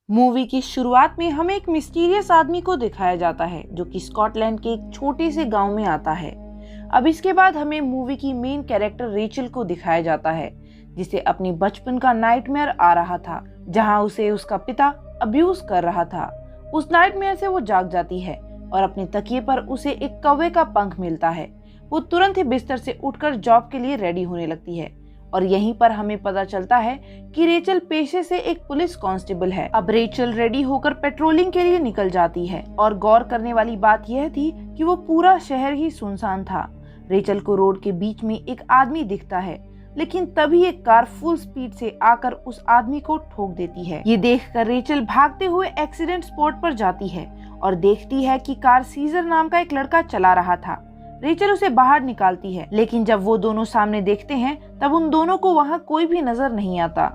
Movie की शुरुआत में हमें एक मिस्टीरियस आदमी को दिखाया जाता है जो कि स्कॉटलैंड के एक छोटे से गांव में आता है। अब इसके बाद हमें मूवी की मेन कैरेक्टर रेचल को दिखाया जाता है जिसे अपनी बचपन का नाइटमेयर आ रहा था, जहां उसे उसका पिता अब्यूज कर रहा था। उस नाइटमेयर से वो जाग जाती है और अपने तकिए पर उसे एक कौवे का पंख मिलता है। वो तुरंत ही बिस्तर से उठकर जॉब के लिए रेडी होने लगती है और यहीं पर हमें पता चलता है कि रेचल पेशे से एक पुलिस कांस्टेबल है। अब रेचल रेडी होकर पेट्रोलिंग के लिए निकल जाती है और गौर करने वाली बात यह थी कि वो पूरा शहर ही सुनसान था। रेचल को रोड के बीच में एक आदमी दिखता है, लेकिन तभी एक कार फुल स्पीड से आकर उस आदमी को ठोक देती है। ये देखकर रेचल भागते हुए एक्सीडेंट स्पॉट पर जाती है और देखती है कि कार सीजर नाम का एक लड़का चला रहा था। रेचल उसे बाहर निकालती है, लेकिन जब वो दोनों सामने देखते हैं तब उन दोनों को वहाँ कोई भी नजर नहीं आता।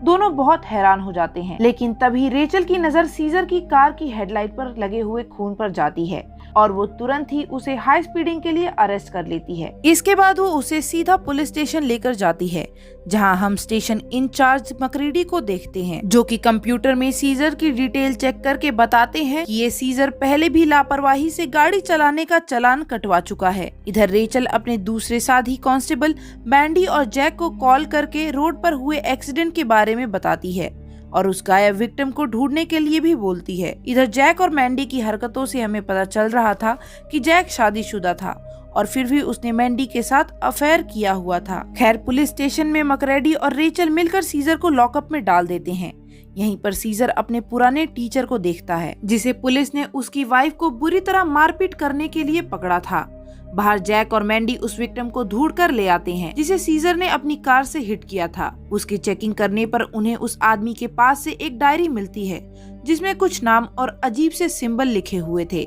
दोनों बहुत हैरान हो जाते हैं, लेकिन तभी रेचल की नजर सीजर की कार की हेडलाइट पर लगे हुए खून पर जाती है और वो तुरंत ही उसे हाई स्पीडिंग के लिए अरेस्ट कर लेती है। इसके बाद वो उसे सीधा पुलिस स्टेशन लेकर जाती है, जहां हम स्टेशन इंचार्ज मकरीडी को देखते हैं, जो कि कंप्यूटर में सीजर की डिटेल चेक करके बताते हैं कि ये सीजर पहले भी लापरवाही से गाड़ी चलाने का चालान कटवा चुका है। इधर रेचल अपने दूसरे साथी कांस्टेबल मैंडी और जैक को कॉल करके रोड पर हुए एक्सीडेंट के बारे में बताती है और उस गायब विक्टिम को ढूंढने के लिए भी बोलती है। इधर जैक और मैंडी की हरकतों से हमें पता चल रहा था कि जैक शादीशुदा था और फिर भी उसने मैंडी के साथ अफेयर किया हुआ था। खैर, पुलिस स्टेशन में मकरेडी और रेचल मिलकर सीजर को लॉकअप में डाल देते हैं। यहीं पर सीजर अपने पुराने टीचर को देखता है, जिसे पुलिस ने उसकी वाइफ को बुरी तरह मारपीट करने के लिए पकड़ा था। बाहर जैक और मैंडी उस विक्टिम को ढूंढ कर ले आते हैं, जिसे सीजर ने अपनी कार से हिट किया था। उसकी चेकिंग करने पर उन्हें उस आदमी के पास से एक डायरी मिलती है जिसमें कुछ नाम और अजीब से सिंबल लिखे हुए थे।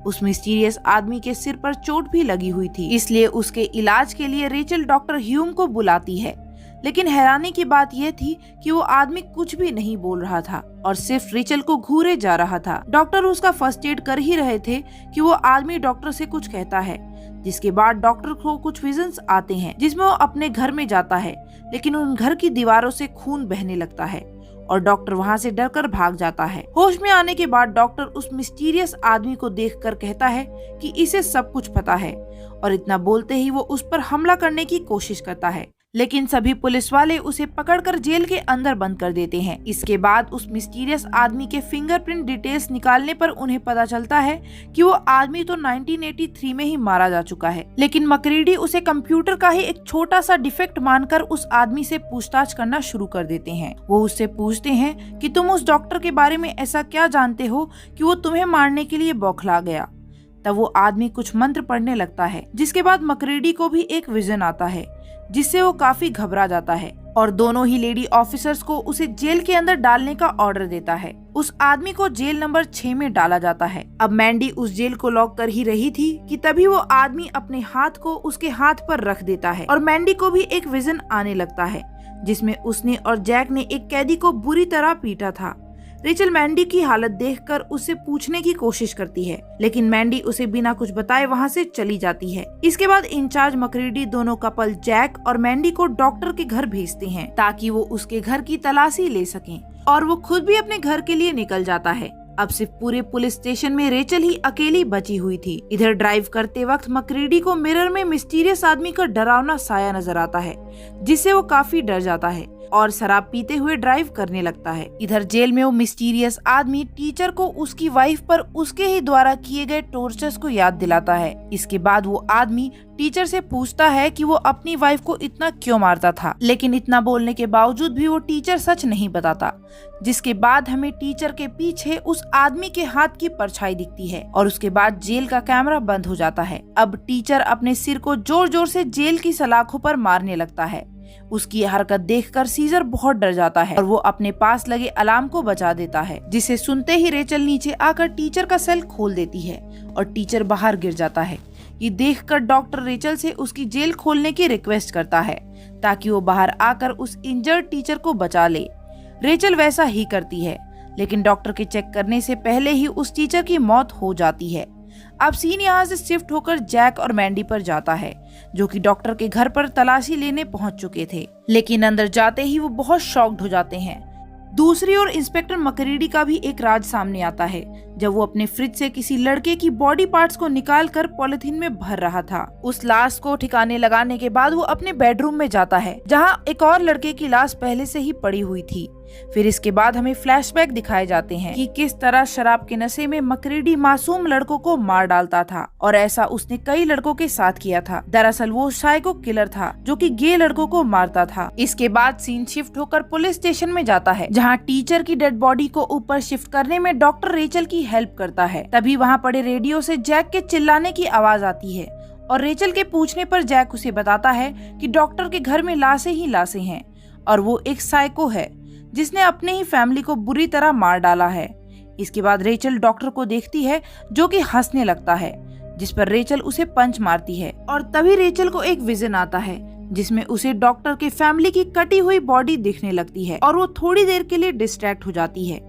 उस मिस्टीरियस आदमी के सिर पर चोट भी लगी हुई थी, इसलिए उसके इलाज के लिए रेचल डॉक्टर ह्यूम को बुलाती है। लेकिन हैरानी की बात यह थी कि वो आदमी कुछ भी नहीं बोल रहा था और सिर्फ रेचल को घूरे जा रहा था। डॉक्टर उसका फर्स्ट एड कर ही रहे थे कि वो आदमी डॉक्टर से कुछ कहता है, जिसके बाद डॉक्टर को कुछ विजन्स आते हैं जिसमें वो अपने घर में जाता है, लेकिन उन घर की दीवारों से खून बहने लगता है और डॉक्टर वहां से डरकर भाग जाता है। होश में आने के बाद डॉक्टर उस मिस्टीरियस आदमी को देखकर कहता है कि इसे सब कुछ पता है और इतना बोलते ही वो उस पर हमला करने की कोशिश करता है, लेकिन सभी पुलिस वाले उसे पकड़कर जेल के अंदर बंद कर देते हैं। इसके बाद उस मिस्टीरियस आदमी के फिंगरप्रिंट डिटेल्स निकालने पर उन्हें पता चलता है कि वो आदमी तो 1983 में ही मारा जा चुका है, लेकिन मकरीडी उसे कंप्यूटर का ही एक छोटा सा डिफेक्ट मानकर उस आदमी से पूछताछ करना शुरू कर देते हैं। वो उससे पूछते हैं कि तुम उस डॉक्टर के बारे में ऐसा क्या जानते हो कि वो तुम्हें मारने के लिए बौखला गया। तब वो आदमी कुछ मंत्र पढ़ने लगता है, जिसके बाद मकरीडी को भी एक विजन आता है जिससे वो काफी घबरा जाता है और दोनों ही लेडी ऑफिसर्स को उसे जेल के अंदर डालने का ऑर्डर देता है। उस आदमी को जेल नंबर 6 में डाला जाता है। अब मैंडी उस जेल को लॉक कर ही रही थी कि तभी वो आदमी अपने हाथ को उसके हाथ पर रख देता है और मैंडी को भी एक विजन आने लगता है जिसमें उसने और जैक ने एक कैदी को बुरी तरह पीटा था। रेचल मैंडी की हालत देखकर उससे पूछने की कोशिश करती है, लेकिन मैंडी उसे बिना कुछ बताए वहां से चली जाती है। इसके बाद इंचार्ज मकरीडी दोनों कपल जैक और मैंडी को डॉक्टर के घर भेजते हैं ताकि वो उसके घर की तलाशी ले सकें और वो खुद भी अपने घर के लिए निकल जाता है। अब सिर्फ पूरे पुलिस स्टेशन में रेचल ही अकेली बची हुई थी। इधर ड्राइव करते वक्त मकरीडी को मिरर में मिस्टीरियस आदमी का डरावना साया नजर आता है, जिससे वो काफी डर जाता है और शराब पीते हुए ड्राइव करने लगता है। इधर जेल में वो मिस्टीरियस आदमी टीचर को उसकी वाइफ पर उसके ही द्वारा किए गए टॉर्चर्स को याद दिलाता है। इसके बाद वो आदमी टीचर से पूछता है कि वो अपनी वाइफ को इतना क्यों मारता था, लेकिन इतना बोलने के बावजूद भी वो टीचर सच नहीं बताता। जिसके बाद हमें टीचर के पीछे उस आदमी के हाथ की परछाई दिखती है और उसके बाद जेल का कैमरा बंद हो जाता है। अब टीचर अपने सिर को जोर जोर से जेल की सलाखों पर मारने लगता है। उसकी हरकत देखकर सीजर बहुत डर जाता है और वो अपने पास लगे अलार्म को बजा देता है, जिसे सुनते ही रेचल नीचे आकर टीचर का सेल खोल देती है और टीचर बाहर गिर जाता है। ये देखकर डॉक्टर रेचल से उसकी जेल खोलने की रिक्वेस्ट करता है ताकि वो बाहर आकर उस इंजर्ड टीचर को बचा ले। रेचल वैसा ही करती है, लेकिन डॉक्टर के चेक करने से पहले ही उस टीचर की मौत हो जाती है। अब सीन यहाँ से शिफ्ट होकर जैक और मैंडी पर जाता है, जो कि डॉक्टर के घर पर तलाशी लेने पहुंच चुके थे, लेकिन अंदर जाते ही वो बहुत शॉक्ड हो जाते हैं। दूसरी ओर इंस्पेक्टर मकरेडी का भी एक राज सामने आता है जब वो अपने फ्रिज से किसी लड़के की बॉडी पार्ट्स को निकालकर पॉलिथीन में भर रहा था। उस लाश को ठिकाने लगाने के बाद वो अपने बेडरूम में जाता है जहां एक और लड़के की लाश पहले से ही पड़ी हुई थी। फिर इसके बाद हमें फ्लैशबैक दिखाए जाते हैं कि किस तरह शराब के नशे में मकरेडी मासूम लड़कों को मार डालता था और ऐसा उसने कई लड़कों के साथ किया था। दरअसल वो साइको किलर था जो कि गे लड़कों को मारता था। इसके बाद सीन शिफ्ट होकर पुलिस स्टेशन में जाता है जहां टीचर की डेड बॉडी को ऊपर शिफ्ट करने में डॉक्टर रेचल की हेल्प करता है। तभी वहां पड़े रेडियो से जैक के चिल्लाने की आवाज आती है और रेचल के पूछने पर जैक उसे बताता है कि डॉक्टर के घर में लाशें ही लाशें हैं और वो एक साइको है जिसने अपने ही फैमिली को बुरी तरह मार डाला है। इसके बाद रेचल डॉक्टर को देखती है जो कि हंसने लगता है, जिस पर रेचल उसे पंच मारती है और तभी रेचल को एक विजन आता है जिसमें उसे डॉक्टर के फैमिली की कटी हुई बॉडी दिखने लगती है और वो थोड़ी देर के लिए डिस्ट्रैक्ट हो जाती है।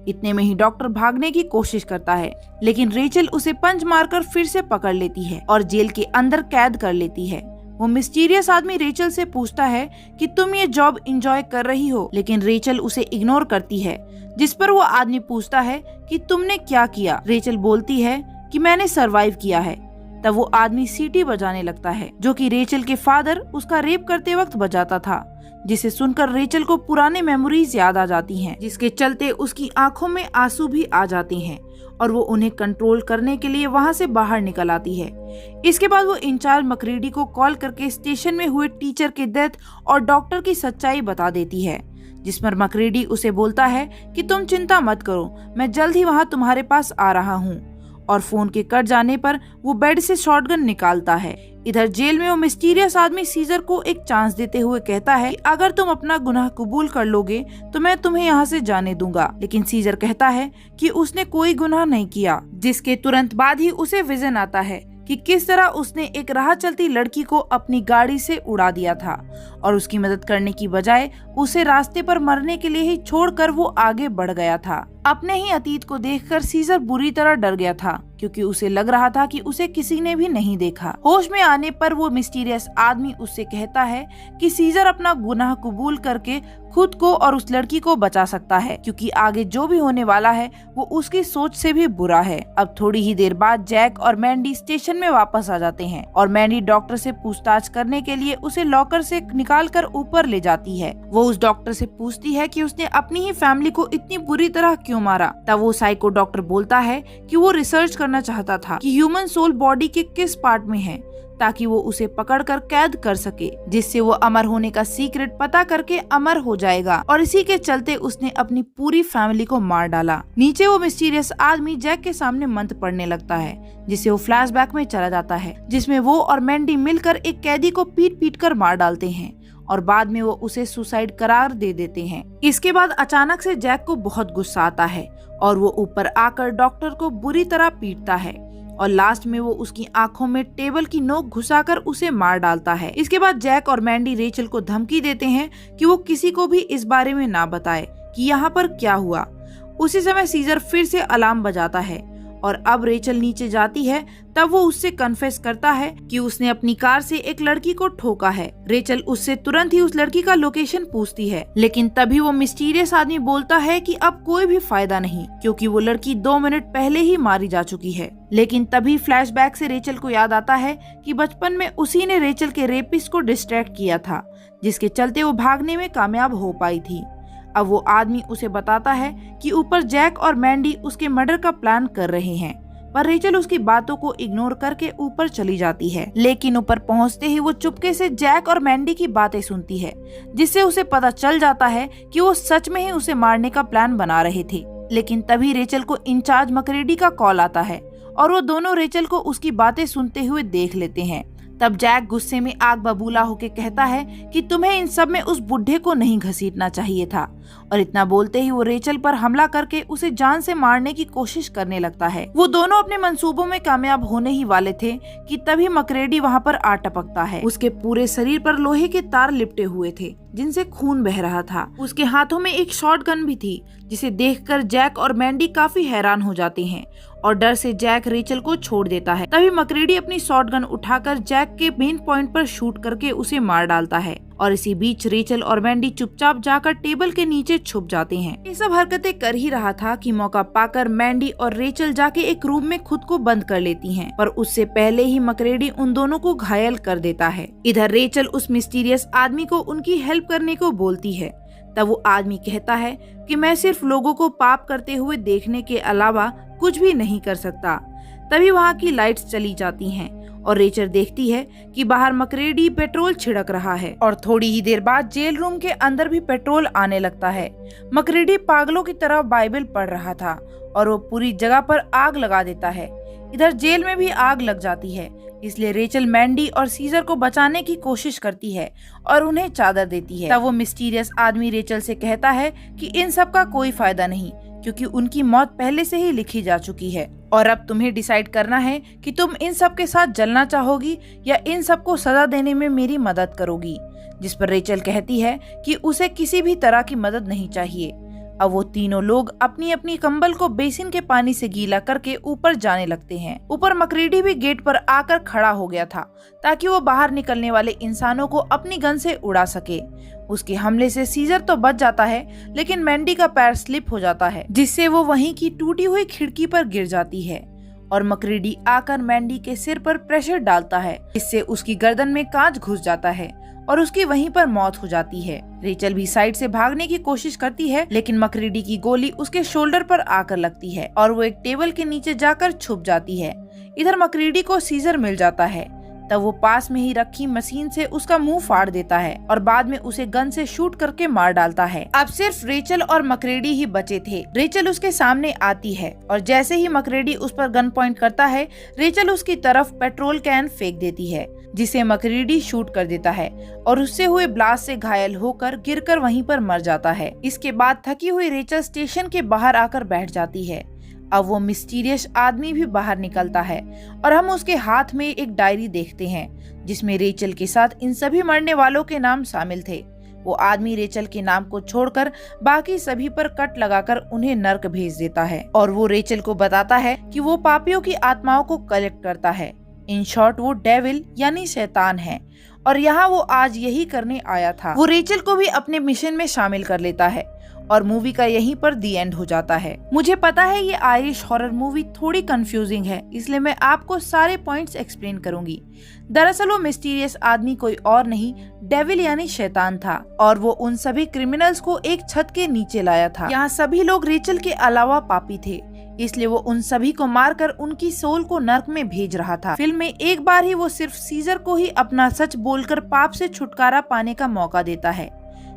इतने में ही डॉक्टर भागने की कोशिश करता है लेकिन रेचल उसे पंच मारकर फिर से पकड़ लेती है और जेल के अंदर कैद कर लेती है। वो मिस्टीरियस आदमी रेचल से पूछता है कि तुम ये जॉब एंजॉय कर रही हो, लेकिन रेचल उसे इग्नोर करती है, जिस पर वो आदमी पूछता है कि तुमने क्या किया। रेचल बोलती है कि मैंने सरवाइव किया है। तब वो आदमी सीटी बजाने लगता है जो कि रेचल के फादर उसका रेप करते वक्त बजाता था, जिसे सुनकर रेचल को पुराने मेमोरीज याद आ जाती हैं, जिसके चलते उसकी आंखों में आंसू भी आ जाते हैं और वो उन्हें कंट्रोल करने के लिए वहां से बाहर निकल आती है। इसके बाद वो इंचार्ज मकरेडी को कॉल करके स्टेशन में हुए टीचर के डेथ और डॉक्टर की सच्चाई बता देती है, जिस पर मकरेडी उसे बोलता है कि तुम चिंता मत करो, मैं जल्द ही वहां तुम्हारे पास आ रहा हूँ। और फोन के कट जाने पर वो बेड से शॉटगन निकालता है। इधर जेल में वो मिस्टीरियस आदमी सीजर को एक चांस देते हुए कहता है कि अगर तुम अपना गुनाह कबूल कर लोगे तो मैं तुम्हें यहाँ से जाने दूंगा, लेकिन सीजर कहता है कि उसने कोई गुनाह नहीं किया। जिसके तुरंत बाद ही उसे विजन आता है कि किस तरह उसने एक राह चलती लड़की को अपनी गाड़ी से उड़ा दिया था और उसकी मदद करने की बजाय उसे रास्ते पर मरने के लिए ही छोड़कर वो आगे बढ़ गया था। अपने ही अतीत को देखकर सीजर बुरी तरह डर गया था क्योंकि उसे लग रहा था कि उसे किसी ने भी नहीं देखा। होश में आने पर वो मिस्टीरियस आदमी उससे कहता है कि सीजर अपना गुनाह कबूल करके खुद को और उस लड़की को बचा सकता है, क्योंकि आगे जो भी होने वाला है वो उसकी सोच से भी बुरा है। अब थोड़ी ही देर बाद जैक और मैंडी स्टेशन में वापस आ जाते हैं और मैंडी डॉक्टर से पूछताछ करने के लिए उसे लॉकर से निकालकर ऊपर ले जाती है। वो उस डॉक्टर से पूछती है कि उसने अपनी ही फैमिली को इतनी बुरी तरह क्यों मारा। तब वो साइको डॉक्टर बोलता है कि वो रिसर्च करना चाहता था कि ह्यूमन सोल बॉडी के किस पार्ट में है ताकि वो उसे पकड़कर कैद कर सके, जिससे वो अमर होने का सीक्रेट पता करके अमर हो जाएगा। और इसी के चलते उसने अपनी पूरी फैमिली को मार डाला। नीचे वो मिस्टीरियस आदमी जैक के सामने मंत्र पढ़ने लगता है, जिससे वो फ्लैशबैक में चला जाता है, जिसमें वो और मैंडी मिलकर एक कैदी को पीट पीट कर मार डालते हैं और बाद में वो उसे सुसाइड करार दे देते हैं। इसके बाद अचानक से जैक को बहुत गुस्सा आता है और वो ऊपर आकर डॉक्टर को बुरी तरह पीटता है और लास्ट में वो उसकी आंखों में टेबल की नोक घुसाकर उसे मार डालता है। इसके बाद जैक और मैंडी रेचल को धमकी देते हैं कि वो किसी को भी इस बारे में ना बताए कि यहाँ पर क्या हुआ। उसी समय सीजर फिर से अलार्म बजाता है और अब रेचल नीचे जाती है। तब वो उससे कन्फेस करता है कि उसने अपनी कार से एक लड़की को ठोका है। रेचल उससे तुरंत ही उस लड़की का लोकेशन पूछती है, लेकिन तभी वो मिस्टीरियस आदमी बोलता है कि अब कोई भी फायदा नहीं क्योंकि वो लड़की 2 मिनट पहले ही मारी जा चुकी है। लेकिन तभी फ्लैशबैक से रेचल को याद आता है कि बचपन में उसी ने रेचल के रेपिस्ट को डिस्ट्रैक्ट किया था, जिसके चलते वो भागने में कामयाब हो पाई थी। अब वो आदमी उसे बताता है कि ऊपर जैक और मैंडी उसके मर्डर का प्लान कर रहे हैं, पर रेचल उसकी बातों को इग्नोर करके ऊपर चली जाती है। लेकिन ऊपर पहुंचते ही वो चुपके से जैक और मैंडी की बातें सुनती है, जिससे उसे पता चल जाता है कि वो सच में ही उसे मारने का प्लान बना रहे थे। लेकिन तभी रेचल को इंचार्ज मकरेडी का कॉल आता है और वो दोनों रेचल को उसकी बातें सुनते हुए देख लेते हैं। तब जैक गुस्से में आग बबूला होकर कहता है कि तुम्हें इन सब में उस बुढ़े को नहीं घसीटना चाहिए था, और इतना बोलते ही वो रेचल पर हमला करके उसे जान से मारने की कोशिश करने लगता है। वो दोनों अपने मंसूबों में कामयाब होने ही वाले थे कि तभी मकरेडी वहाँ पर आ टपकता है। उसके पूरे शरीर पर लोहे के तार लिपटे हुए थे जिनसे खून बह रहा था। उसके हाथों में एक शॉटगन भी थी, जिसे देखकर जैक और मैंडी काफी हैरान हो जाते हैं और डर से जैक रेचल को छोड़ देता है। तभी मकरेडी अपनी शॉटगन उठाकर जैक के मेन पॉइंट पर शूट करके उसे मार डालता है और इसी बीच रेचल और मैंडी चुपचाप जाकर टेबल के नीचे छुप जाते हैं। ये सब हरकतें कर ही रहा था कि मौका पाकर मैंडी और रेचल जाके एक रूम में खुद को बंद कर लेती हैं, पर उससे पहले ही मकरेडी उन दोनों को घायल कर देता है। इधर रेचल उस मिस्टीरियस आदमी को उनकी हेल्प करने को बोलती है। तब वो आदमी कहता है कि मैं सिर्फ लोगों को पाप करते हुए देखने के अलावा कुछ भी नहीं कर सकता। तभी वहाँ की लाइट्स चली जाती हैं और रेचल देखती है कि बाहर मकरेडी पेट्रोल छिड़क रहा है और थोड़ी ही देर बाद जेल रूम के अंदर भी पेट्रोल आने लगता है। मकरेडी पागलों की तरह बाइबल पढ़ रहा था और वो पूरी जगह पर आग लगा देता है। इधर जेल में भी आग लग जाती है, इसलिए रेचल मैंडी और सीजर को बचाने की कोशिश करती है और उन्हें चादर देती है। तब वो मिस्टीरियस आदमी रेचल से कहता है कि इन सब का कोई फायदा नहीं, क्योंकि उनकी मौत पहले से ही लिखी जा चुकी है और अब तुम्हें डिसाइड करना है कि तुम इन सब के साथ जलना चाहोगी या इन सबको सजा देने में मेरी मदद करोगी। जिस पर रेचल कहती है कि उसे किसी भी तरह की मदद नहीं चाहिए। अब वो तीनों लोग अपनी अपनी कंबल को बेसिन के पानी से गीला करके ऊपर जाने लगते हैं। ऊपर मकरेडी भी गेट पर आकर खड़ा हो गया था ताकि वो बाहर निकलने वाले इंसानों को अपनी गन से उड़ा सके। उसके हमले से सीजर तो बच जाता है, लेकिन मैंडी का पैर स्लिप हो जाता है, जिससे वो वहीं की टूटी हुई खिड़की पर गिर जाती है और मकरेडी आकर मैंडी के सिर पर प्रेशर डालता है, जिससे उसकी गर्दन में कांच घुस जाता है और उसकी वहीं पर मौत हो जाती है। रेचल भी साइड से भागने की कोशिश करती है, लेकिन मकरेडी की गोली उसके शोल्डर पर आकर लगती है और वो एक टेबल के नीचे जाकर छुप जाती है। इधर मकरेडी को सीजर मिल जाता है। तब वो पास में ही रखी मशीन से उसका मुंह फाड़ देता है और बाद में उसे गन से शूट करके मार डालता है। अब सिर्फ रेचल और मकरेडी ही बचे थे। रेचल उसके सामने आती है और जैसे ही मकरेडी उस पर गन पॉइंट करता है, रेचल उसकी तरफ पेट्रोल कैन फेंक देती है, जिसे मकरेडी शूट कर देता है और उससे हुए ब्लास्ट से घायल होकर गिरकर वहीं पर मर जाता है। इसके बाद थकी हुई रेचल स्टेशन के बाहर आकर बैठ जाती है। अब वो मिस्टीरियस आदमी भी बाहर निकलता है और हम उसके हाथ में एक डायरी देखते हैं, जिसमें रेचल के साथ इन सभी मरने वालों के नाम शामिल थे। वो आदमी रेचल के नाम को छोड़कर बाकी सभी पर कट लगाकर उन्हें नर्क भेज देता है और वो रेचल को बताता है कि वो पापियों की आत्माओं को कलेक्ट करता है। इन शॉर्ट वो डेविल यानी शैतान है और यहाँ वो आज यही करने आया था। वो रेचल को भी अपने मिशन में शामिल कर लेता है और मूवी का यहीं पर दी एंड हो जाता है। मुझे पता है ये आयरिश हॉरर मूवी थोड़ी कंफ्यूजिंग है, इसलिए मैं आपको सारे पॉइंट्स एक्सप्लेन करूंगी। दरअसल वो मिस्टीरियस आदमी कोई और नहीं, डेविल यानी शैतान था और वो उन सभी क्रिमिनल्स को एक छत के नीचे लाया था। यहाँ सभी लोग रेचल के अलावा पापी थे, इसलिए वो उन सभी को मारकर उनकी सोल को नर्क में भेज रहा था। फिल्म में एक बार ही वो सिर्फ सीजर को ही अपना सच बोलकर पाप से छुटकारा पाने का मौका देता है।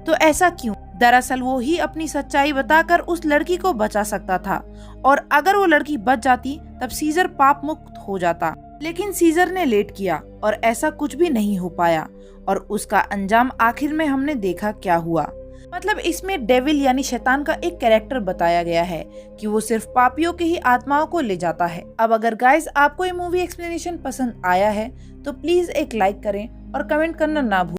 तो ऐसा क्यों? दरअसल वो ही अपनी सच्चाई बताकर उस लड़की को बचा सकता था और अगर वो लड़की बच जाती तब सीजर पाप मुक्त हो जाता, लेकिन सीजर ने लेट किया और ऐसा कुछ भी नहीं हो पाया और उसका अंजाम आखिर में हमने देखा क्या हुआ। मतलब इसमें डेविल यानी शैतान का एक कैरेक्टर बताया गया है कि वो सिर्फ पापियों की ही आत्माओं को ले जाता है। अब अगर गाइस आपको ये मूवी एक्सप्लेनेशन पसंद आया है तो प्लीज एक लाइक करें और कमेंट करना ना भूलें।